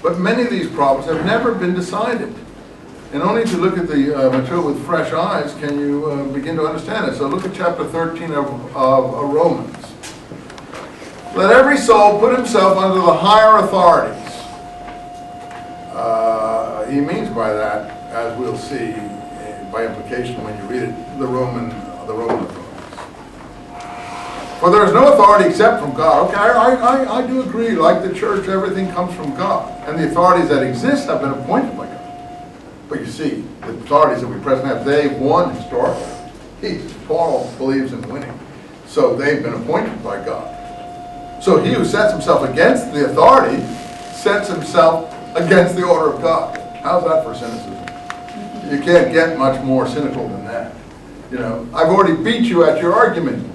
But many of these problems have never been decided. And only to look at the material with fresh eyes can you begin to understand it. So look at chapter 13 of Romans. Let every soul put himself under the higher authorities. He means by that, as we'll see by implication when you read it, the Roman authorities. For there is no authority except from God. Okay, I do agree, like the church, everything comes from God. And the authorities that exist have been appointed by God. But you see, the authorities that we presently have, they've won historically. Paul believes in winning. So they've been appointed by God. So he who sets himself against the authority sets himself against the order of God. How's that for cynicism? You can't get much more cynical than that. You know, I've already beat you at your argument.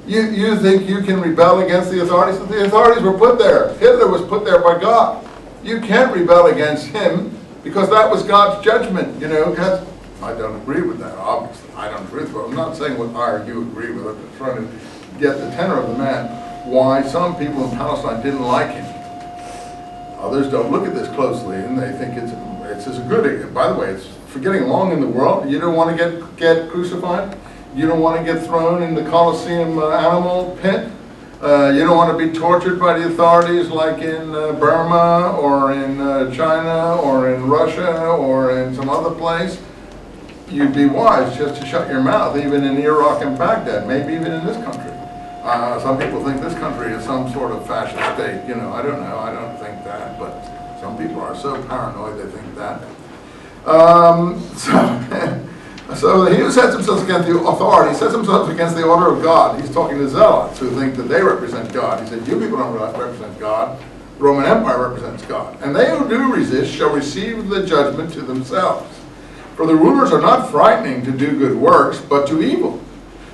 You think you can rebel against the authorities? The authorities were put there. Hitler was put there by God. You can't rebel against him because that was God's judgment. You know, because I don't agree with that. Obviously, I don't agree with it. I'm not saying what I or you agree with. I'm just trying to get the tenor of the man. Why some people in Palestine didn't like him. Others don't look at this closely, and they think it's as good. By the way, it's for getting along in the world. You don't want to get crucified. You don't want to get thrown in the Colosseum animal pit. You don't want to be tortured by the authorities like in Burma or in China or in Russia or in some other place. You'd be wise just to shut your mouth, even in Iraq and Baghdad, maybe even in this country. Some people think this country is some sort of fascist state. You know, I don't know. I don't think that, but some people are so paranoid they think that. So he who sets himself against the authority sets himself against the order of God. He's talking to zealots who think that they represent God. He said, you people don't represent God. The Roman Empire represents God. And they who do resist shall receive the judgment to themselves. For the rulers are not frightening to do good works, but to evil.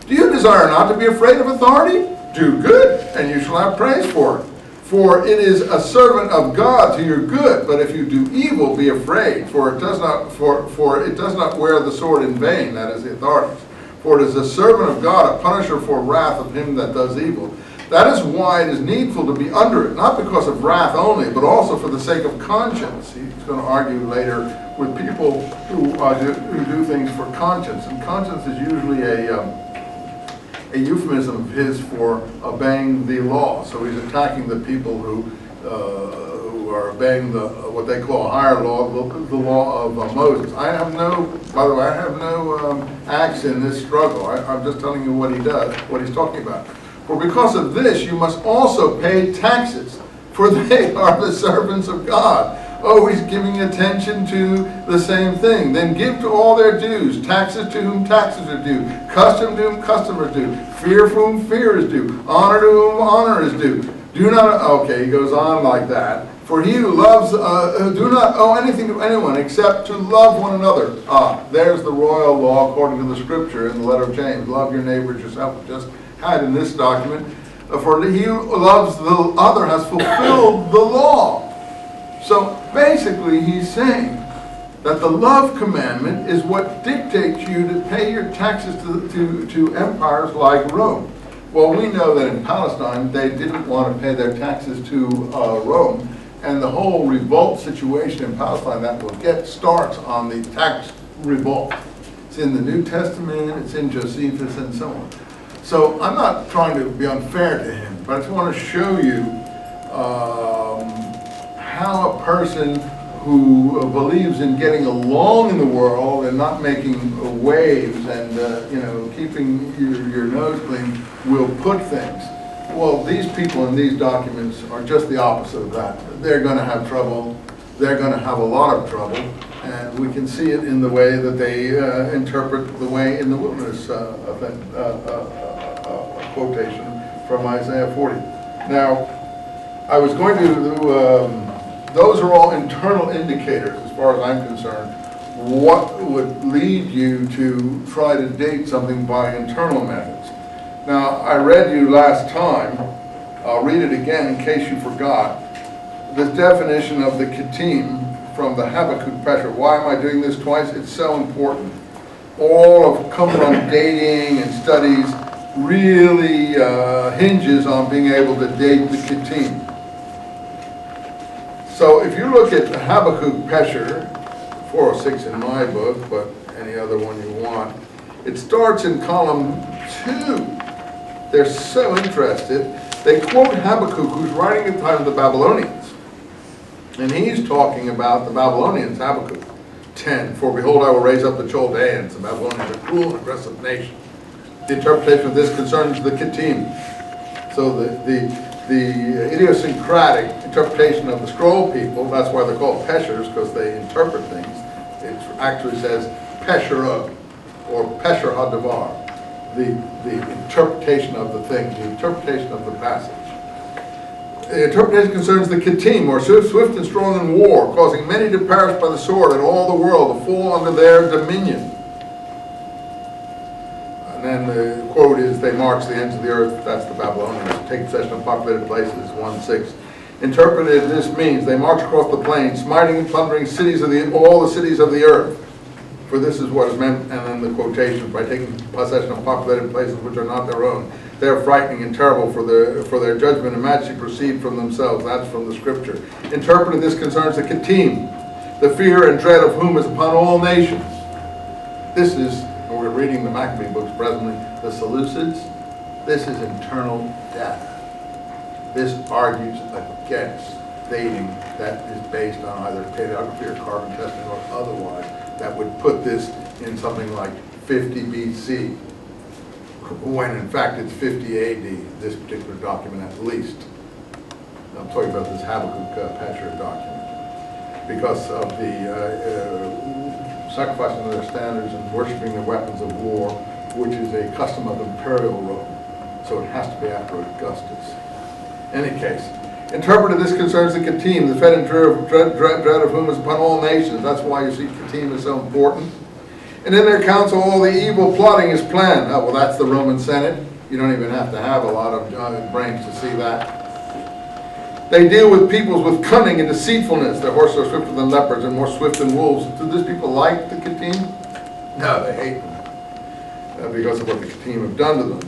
Do you desire not to be afraid of authority? Do good, and you shall have praise for it. For it is a servant of God to your good. But if you do evil, be afraid, for it does not wear the sword in vain, that is the authorities. For it is a servant of God, a punisher for wrath of him that does evil. That is why it is needful to be under it, not because of wrath only, but also for the sake of conscience. He's going to argue later with people who do things for conscience. And conscience is usually a euphemism of his for obeying the law. So he's attacking the people who are obeying what they call a higher law, the law of Moses. By the way, I have no axe in this struggle. I'm just telling you what he does, what he's talking about. For because of this, you must also pay taxes, for they are the servants of God. Oh, he's giving attention to the same thing. Then give to all their dues, taxes to whom taxes are due, custom to whom custom is due, fear for whom fear is due, honor to whom honor is due. Do not, okay, he goes on like that. For he who loves, do not owe anything to anyone except to love one another. There's the royal law according to the scripture in the letter of James. Love your neighbor as yourself. We just had in this document. For he who loves the other has fulfilled the law. So basically he's saying that the love commandment is what dictates you to pay your taxes to empires like Rome. Well, we know that in Palestine they didn't want to pay their taxes to Rome, and the whole revolt situation in Palestine that will get starts on the tax revolt. It's in the New Testament, it's in Josephus, and so on. So I'm not trying to be unfair to him, but I just want to show you how a person who believes in getting along in the world and not making waves and keeping your nose clean will put things. Well, these people in these documents are just the opposite of that. They're going to have trouble. They're going to have a lot of trouble, and we can see it in the way that they interpret the way in the wilderness quotation from Isaiah 40. Now, I was going to those are all internal indicators, as far as I'm concerned. What would lead you to try to date something by internal methods? Now, I read you last time, I'll read it again in case you forgot, this definition of the Kettim from the Habakkuk Pesher. Why am I doing this twice? It's so important. All of Qumran dating and studies really hinges on being able to date the Kettim. So if you look at Habakkuk Pesher, 406 in my book, but any other one you want, it starts in column 2. They're so interested. They quote Habakkuk, who's writing at the time of the Babylonians. And he's talking about the Babylonians, Habakkuk 10. For behold, I will raise up the Chaldeans. The Babylonians are a cruel and aggressive nation. The interpretation of this concerns the Kittim. So the idiosyncratic interpretation of the scroll people, that's why they're called Peshers, because they interpret things. It actually says Pesherah, or Pesher HaDavar. The interpretation of the thing, the interpretation of the passage. The interpretation concerns the Kittim, or swift and strong in war, causing many to perish by the sword, and all the world to fall under their dominion. And then the quote is, they march the ends of the earth, that's the Babylonians, take possession of populated places, 1:6. Interpreted, this means they march across the plains, smiting and plundering cities of all the cities of the earth. For this is what is meant, and then the quotation, by taking possession of populated places which are not their own. They are frightening and terrible, for their judgment and majesty proceed from themselves. That's from the scripture. Interpreted, this concerns the Kittim, the fear and dread of whom is upon all nations. This is, we're reading the Maccabee books presently, the Seleucids. This is internal data. This argues against dating that is based on either paleography or carbon testing or otherwise, that would put this in something like 50 BC, when in fact it's 50 AD, this particular document at least. I'm talking about this Habakkuk Pesher document, because of the sacrificing of their standards and worshiping the weapons of war, which is a custom of imperial Rome, so it has to be after Augustus. In any case, interpreted, this concerns the Kittim, the fed and dread of whom is upon all nations. That's why you see Kittim is so important. And in their council, all the evil plotting is planned. Oh, well, that's the Roman Senate. You don't even have to have a lot of brains to see that. They deal with peoples with cunning and deceitfulness. Their horses are swifter than leopards and more swift than wolves. Do these people like the Kittim? No, they hate them. Because of what the Kittim have done to them.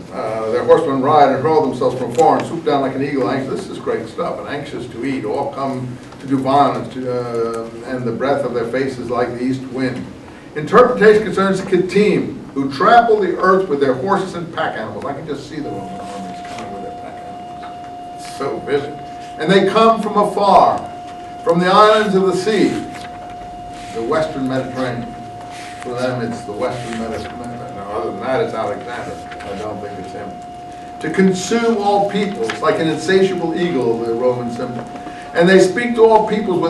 Their horsemen ride and hurl themselves from afar and swoop down like an eagle. This is great stuff. And anxious to eat, all come to do violence, and the breath of their faces like the east wind. Interpretation concerns the Kittim, who trample the earth with their horses and pack animals. I can just see the Roman armies coming with their pack animals. It's so vivid. And they come from afar, from the islands of the sea, the western Mediterranean. For them, it's the western Mediterranean. Other than that, it's Alexander. I don't think it's him. To consume all peoples, like an insatiable eagle, the Roman symbol. And they speak to all peoples with